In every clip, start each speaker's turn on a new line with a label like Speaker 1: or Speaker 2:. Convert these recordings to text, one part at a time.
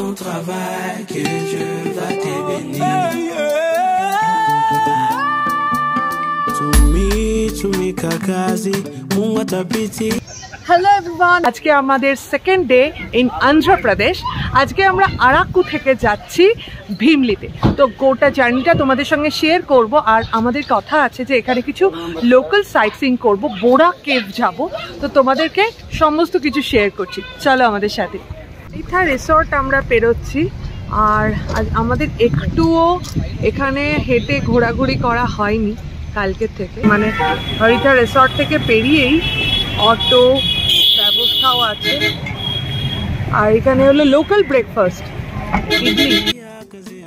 Speaker 1: ton travail que Dieu va te bénir. Tumi kakazi Mungu atapiti.
Speaker 2: Hello everyone, আজকে আমাদের second day in Andhra Pradesh. আজকে আমরা আরাকু থেকে যাচ্ছি ভীমলিতে। তো গোটা জার্নিটা তোমাদের সঙ্গে শেয়ার করব। আর আমাদের কথা আছে যে এখানে কিছু লোকাল সাইট সিইং করবো, বোরা কেভ যাব। তো তোমাদেরকে সমস্ত কিছু শেয়ার করছি, চলো আমাদের সাথে। এইটা রিসর্ট আমরা পেরোচ্ছি। আর আমাদের একটুও এখানে হেঁটে ঘোরাঘুরি করা হয়নি কালকের থেকে, মানে হরিতা রিসর্ট থেকে পেরিয়েই অটো ব্যবস্থাও আছে। আর এখানে হলো লোকাল ব্রেকফাস্ট, ইডলি।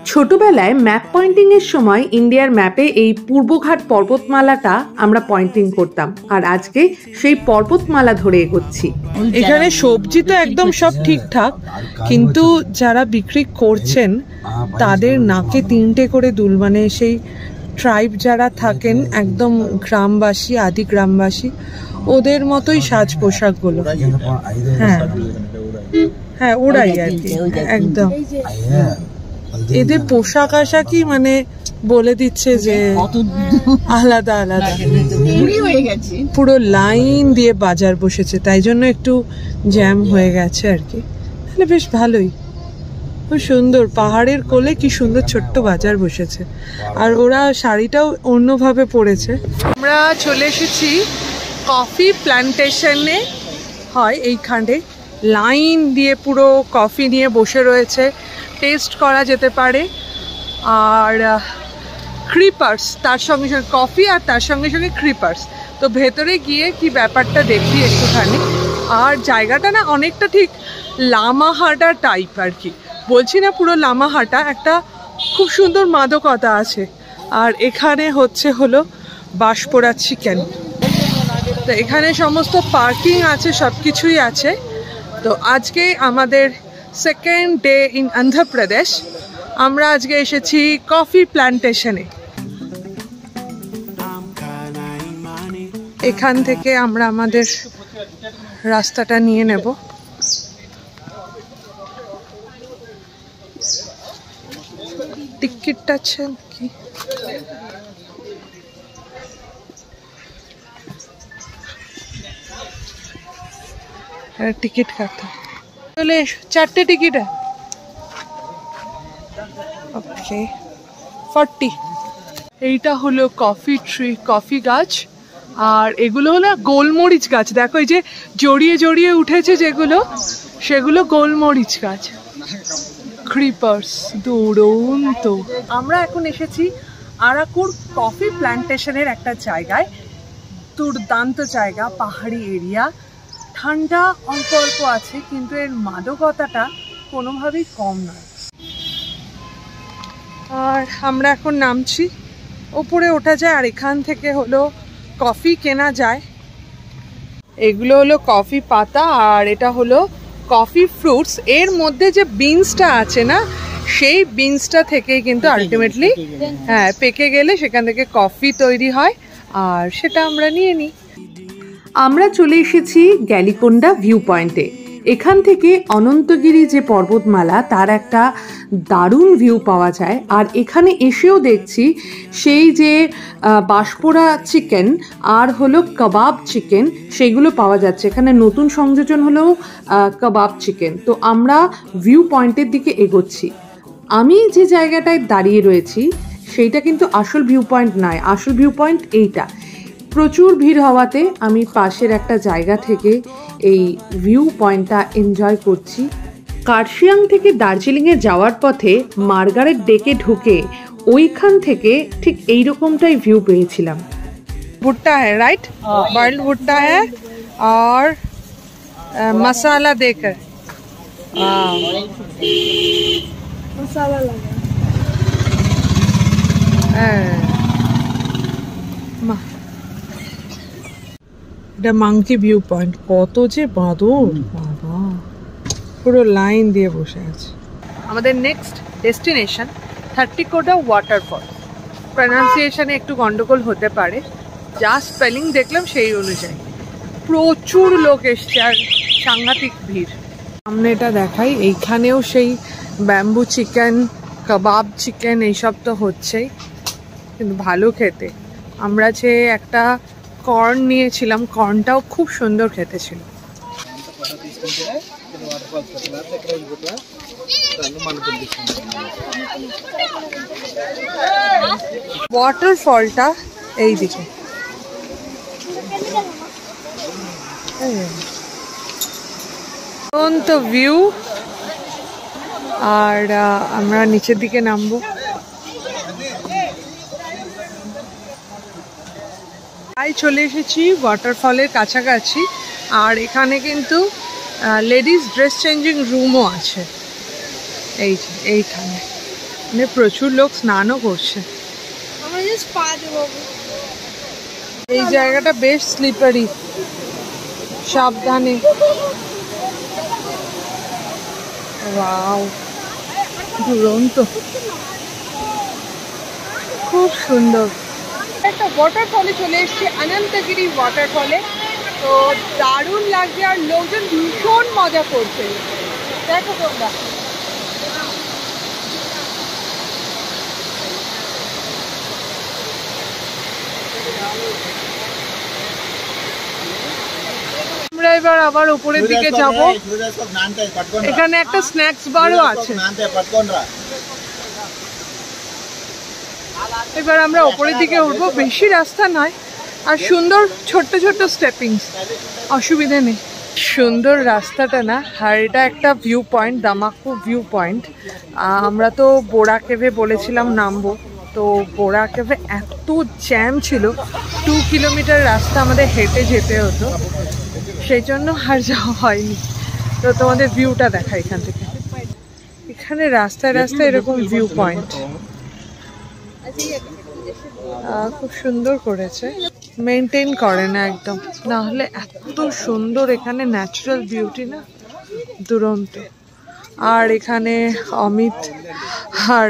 Speaker 2: ছোটবেলায় ম্যাপ পয়েন্টিং এর সময় ইন্ডিয়ার ম্যাপে এই পূর্বঘাট পর্বতমালাটা আমরা পয়েন্টিং করতাম, আর আজকে সেই পর্বতমালা ধরে এগোচ্ছি। এখানে সবজি তো একদম সব ঠিকঠাক, কিন্তু যারা বিক্রি করছেন তাদের নাকে তিনটে করে দুল, মানে সেই ট্রাইব যারা থাকেন একদম গ্রামবাসী, আদি গ্রামবাসী, ওদের মতোই সাজ পোশাকগুলো। হ্যাঁ হ্যাঁ, ওরাই আর কি একদম। এদের পোশাক আশাকই মানে বলে দিচ্ছে যে আলাদা আলাদা। পুরো লাইন দিয়ে বাজার বসেছে, তাই জন্য একটু জ্যাম হয়ে গেছে আর কি। তাহলে বেশ ভালোই, খুব সুন্দর। পাহাড়ের কোলে কি সুন্দর ছোট্ট বাজার বসেছে। আর ওরা শাড়িটাও অন্যভাবে পরেছে। আমরা চলে এসেছি কফি প্ল্যান্টেশনে। হয় এইখানে লাইন দিয়ে পুরো কফি নিয়ে বসে রয়েছে, টেস্ট করা যেতে পারে। আর ক্রিপার্স তার সঙ্গে সঙ্গে, কফি আর তার সঙ্গে সঙ্গে ক্রিপার্স। তো ভেতরে গিয়ে কি ব্যাপারটা দেখি একটুখানি। আর জায়গাটা না অনেকটা ঠিক লামাহাটা টাইপ আর কি, বলছি না পুরো লামাহাটা। একটা খুব সুন্দর মাদকতা আছে। আর এখানে হলো বাঁশপোড়া চিকেন। তো এখানে সমস্ত পার্কিং আছে, সব কিছুই আছে। তো আজকে আমাদের সেকেন্ড ডে ইন অন্ধ্রপ্রদেশ। আমরা আজকে এসেছি কফি প্ল্যান্টেশনে। এখান থেকে আমরা আমাদের রাস্তাটা নিয়ে নেব। টিকিটটা আছে কি? টিকিট কাটতে চলে এসো, 4টে টিকিট। ওকে, 40। এইটা হলো কফি ট্রি, কফি গাছ। আর এগুলো হলো গোলমরিচ গাছ। দেখো এই যে জড়িয়ে জড়িয়ে উঠেছে যেগুলো, সেগুলো গোলমরিচ গাছ। ক্রিপার্স দুরন্ত। আমরা এখন এসেছি আরাকুর কফি প্ল্যান্টেশনের একটা জায়গায়। দুর্দান্ত জায়গা, পাহাড়ি এরিয়া, ঠান্ডা অল্প অল্প আছে, কিন্তু এর মাদকতাটা কোনোভাবেই কম নয়। আর আমরা এখন নামছি, ওপরে ওঠা যায়। আর এখান থেকে হলো কফি কেনা যায়। এগুলো হলো কফি পাতা, আর এটা হলো কফি ফ্রুটস। এর মধ্যে যে বিনসটা আছে না, সেই বিনসটা থেকেই কিন্তু আলটিমেটলি হ্যাঁ পেকে গেলে সেখান থেকে কফি তৈরি হয়। আর সেটা আমরা নিয়ে নিই। আমরা চলে এসেছি গ্যালিকোন্ডা ভিউ পয়েন্টে। এখান থেকে অনন্তগিরি যে পর্বতমালা, তার একটা দারুণ ভিউ পাওয়া যায়। আর এখানে এসেও দেখছি সেই যে বাঁশপোড়া চিকেন আর হলো কাবাব চিকেন, সেগুলো পাওয়া যাচ্ছে। এখানে নতুন সংযোজন হলো কাবাব চিকেন। তো আমরা ভিউ পয়েন্টের দিকে এগোচ্ছি। আমি যে জায়গাটায় দাঁড়িয়ে রয়েছি সেইটা কিন্তু আসল ভিউ পয়েন্ট নয়। আসল ভিউ পয়েন্ট এইটা। প্রচুর ভিড় হওয়াতে আমি পাশের একটা জায়গা থেকে এই ভিউ পয়েন্টটা এনজয় করছি। কার্শিয়াং থেকে দার্জিলিংয়ে যাওয়ার পথে মার্গারেট ডেকে ঢুকে ওইখান থেকে ঠিক এইরকমটাই ভিউ পেয়েছিলাম। ভুট্টা হ্যাঁ, রাইট, বয়েলড ভুট্টা হ্যাঁ, আর মশালা দেकर মশালা লাগা। হ্যাঁ, এটা মাংকি ভিউ পয়েন্ট। কত যে বাঁদর, বাবা পুরো লাইন দিয়ে বসে আছে। আমাদের নেক্সট ডেস্টিনেশন থাট্টিকোডা ওয়াটারফল। প্রনাউন্সিয়েশনে একটু গন্ডগোল হতে পারে, যা স্পেলিং দেখলাম সেই অনুযায়ী। প্রচুর লোক এসছে আর সাংঘাতিক ভিড়। সামনে এটা দেখাই, এইখানেও সেই ব্যাম্বু চিকেন, কাবাব চিকেন এইসব তো হচ্ছেই, কিন্তু ভালো খেতে। আমরা যে একটা কর্ন নিয়েছিলাম, কর্নটাও খুব সুন্দর খেতে ছিল। ওয়াটারফলটা এই দিকে, তো ভিউ। আর আমরা নিচের দিকে নামবো। চলে এসেছি ওয়াটারফলের কাছাকাছি, আর এখানে কিন্তু লেডিস ড্রেস চেঞ্জিং রুমও আছে। এইখানে মানে প্রচুর লোক স্নানও করছে। এই জায়গাটা বেশ স্লিপারি, সাবধানে। ওয়াও, দুরন্ত, খুব সুন্দর। একটা ওয়াটারফলে চলে এসেছি, অনন্তগিরি ওয়াটারফলে। তো দারুণ লাগছে, আর লোকজন ভীষণ মজা করছে, দেখো তোমরা। আমরা এবার আবার উপরের দিকে যাব। এখানে একটা স্ন্যাক্স বারও আছে। এবার আমরা উপরের দিকে উঠবো, বেশি রাস্তা নয়, আর সুন্দর ছোট্ট ছোট্ট স্টেপিংস, অসুবিধে নেই। সুন্দর রাস্তাটা না, আর এটা একটা ভিউ পয়েন্ট, দামাকু ভিউ পয়েন্ট। আমরা তো বোরা কেভে বলেছিলাম নামবো, তো বোরা কেভে এত জ্যাম ছিল, 2 কিলোমিটার রাস্তা আমাদের হেঁটে যেতে হতো, সেই জন্য আর যাওয়া হয়নি। তো তোমাদের ভিউটা দেখা এখান থেকে। এখানে রাস্তায় রাস্তায় এরকম ভিউ পয়েন্ট, খুব সুন্দর করেছে, মেনটেন করে না একদম, না হলে এত সুন্দর এখানে ন্যাচারাল বিউটি না, দুরন্ত। আর এখানে অমিত আর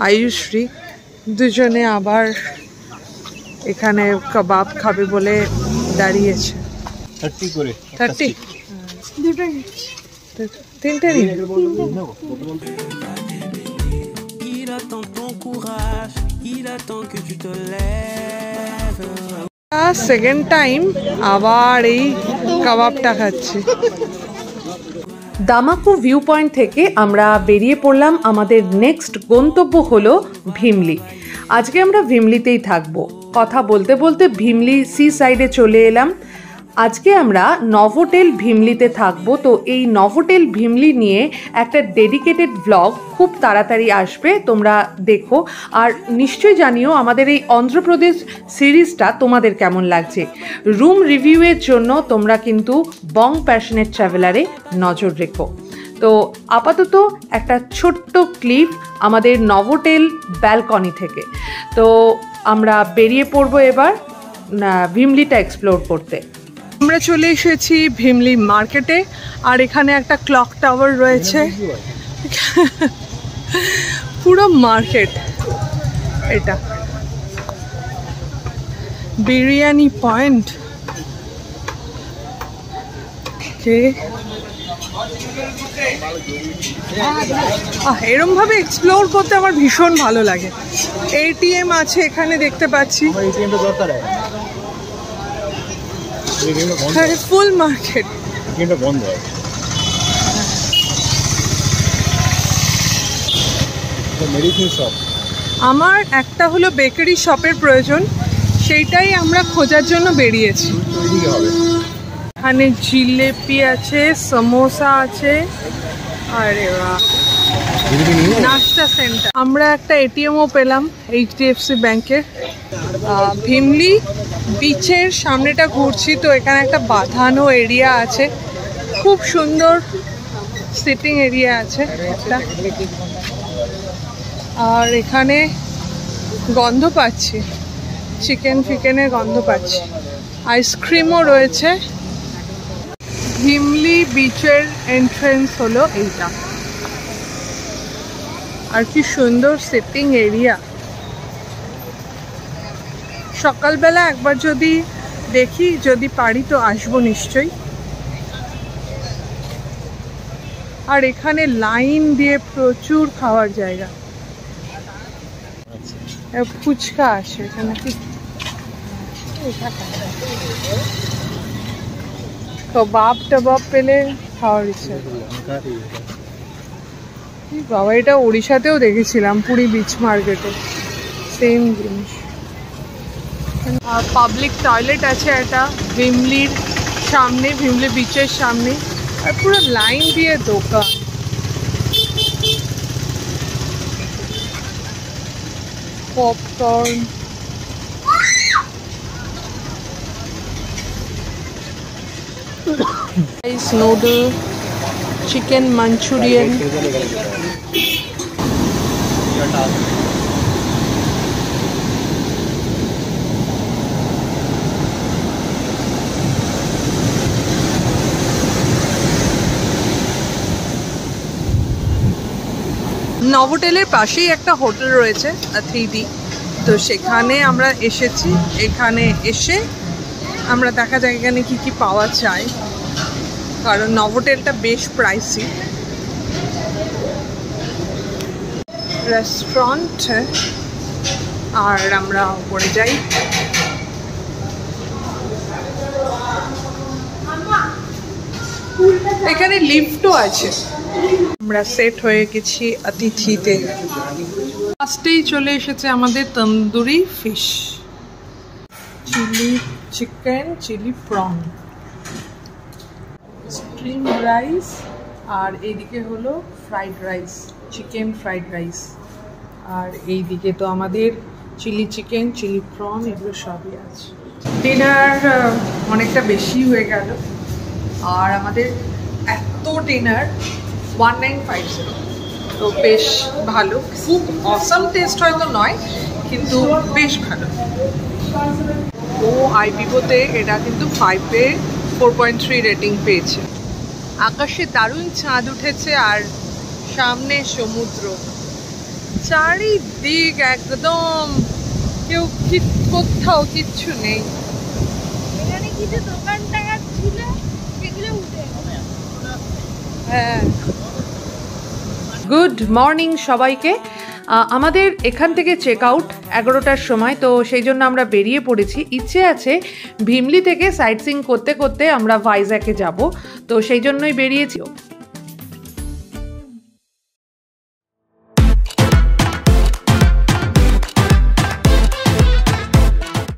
Speaker 2: আয়ুশ্রী দুজনে আবার এখানে কাবাব খাবে বলে দাঁড়িয়েছে।
Speaker 3: 30 করে
Speaker 2: 30, তিনটে নিন। সেকেন্ড টাইম আবার এই কাবাবটা খাচ্ছি।
Speaker 4: দামাকু ভিউ পয়েন্ট থেকে আমরা বেরিয়ে পড়লাম। আমাদের নেক্সট গন্তব্য হলো ভিমলি। আজকে আমরা ভিমলিতেই থাকবো। কথা বলতে বলতে ভিমলি সি সাইডে চলে এলাম। আজকে আমরা নভোটেল ভিমলিতে থাকবো। তো এই নভোটেল ভিমলি নিয়ে একটা ডেডিকেটেড ব্লগ খুব তাড়াতাড়ি আসবে, তোমরা দেখো। আর নিশ্চয়ই জানিও আমাদের এই অন্ধ্রপ্রদেশ সিরিজটা তোমাদের কেমন লাগছে। রুম রিভিউয়ের জন্য তোমরা কিন্তু বং প্যাশনেট ট্রাভেলারে নজর রেখো। তো আপাতত একটা ছোট্ট ক্লিপ আমাদের নভোটেল ব্যালকনি থেকে। তো আমরা বেরিয়ে পড়বো এবার ভিমলিটা এক্সপ্লোর করতে।
Speaker 2: আমরা চলে এসেছি ভিমলি মার্কেটে, আর এখানে একটা ক্লক টাওয়ার রয়েছে, পুরো মার্কেট। এটা বিরিয়ানি পয়েন্ট। এরম ভাবে এক্সপ্লোর করতে আমার ভীষণ ভালো লাগে। এটিএম আছে এখানে দেখতে পাচ্ছি, ফুল মার্কেট। আমার একটা হলো বেকারি শপের প্রয়োজন, সেইটাই আমরা খোঁজার জন্য বেরিয়েছি। এখানে জিলেপি আছে, সমোসা আছে, আরে বাহ, নাস্তা সেন্টার। আমরা একটা এটিএমও পেলাম HDFC ব্যাংকের। ভিমলি বিচের সামনেটা ঘুরছি, তো এখানে একটা বাঁধানো এরিয়া আছে, খুব সুন্দর সিটিং এরিয়া আছে একটা। আর এখানে গন্ধ পাচ্ছি, চিকেন ফিকেনের গন্ধ পাচ্ছি। আইসক্রিমও রয়েছে। ভিমলি বিচের এন্ট্রেন্স হলো এইটা, আর কি সুন্দর সিটিং এরিয়া। সকালবেলা একবার যদি দেখি, যদি পারি তো আসবো নিশ্চয়ই। আর এখানে লাইন দিয়ে প্রচুর খাওয়ার জায়গা, ফুচকা আসে এখানে, কাবাব টাবাব পেলে খাওয়ার ইচ্ছা। বাবা এটা উড়িষ্যাতেও দেখেছিলাম, পুরী বিচ মার্কেটে সেম জিনিস। আর পাবলিক টয়লেট আছে একটা ভিমলির সামনে, ভিমলি বিচের সামনে, আর পুরো লাইন দিয়ে দোকান। Popcorn, rice noodle, chicken Manchurian. নভোটেলের পাশেই একটা হোটেল রয়েছে 3D, তো সেখানে আমরা এসেছি। এখানে এসে আমরা দেখা যায় এখানে কি কি পাওয়া যায়, কারণ নভোটেলটা বেশ প্রাইসি। রেস্টুরেন্ট, আর আমরা উপরে যাই। এখানে লিফটও আছে। আমরা সেট হয়ে গেছি অতিথিতে। ফার্স্টেই চলে এসেছে আমাদের tandoori fish, chilli chicken, chilli prawn, steam rice, আর এইদিকে হলো fried rice, chicken fried rice, আর এইদিকে তো আমাদের চিলি চিকেন, চিলি প্রন, এগুলো সবই আছে। ডিনার অনেকটা বেশি হয়ে গেল, আর আমাদের এত ডিনার 1950, তো বেশ ভালো, খুব অসাম টেস্ট হয়তো নয়, কিন্তু বেশ ভালো। ও আইপিওতে এটা কিন্তু 5-এ 4.3 রেটিং পেয়েছে। আকাশে দারুণ চাঁদ উঠেছে, আর সামনে সমুদ্র, চারিদিক একদম, কেউ কোথাও কিচ্ছু নেই।
Speaker 3: এখানে কিছু দোকান টাকা ছিল, সেগুলো উঠে গেছে।
Speaker 2: হ্যাঁ,
Speaker 4: গুড মর্নিং সবাইকে। আমাদের এখান থেকে চেক আউট 11টার সময়, তো সেই জন্য আমরা বেরিয়ে পড়েছি। ইচ্ছে আছে ভিমলি থেকে সাইট সিইং করতে করতে আমরা ভাইজ্যাগে যাব, তো সেই জন্যই বেরিয়েছি।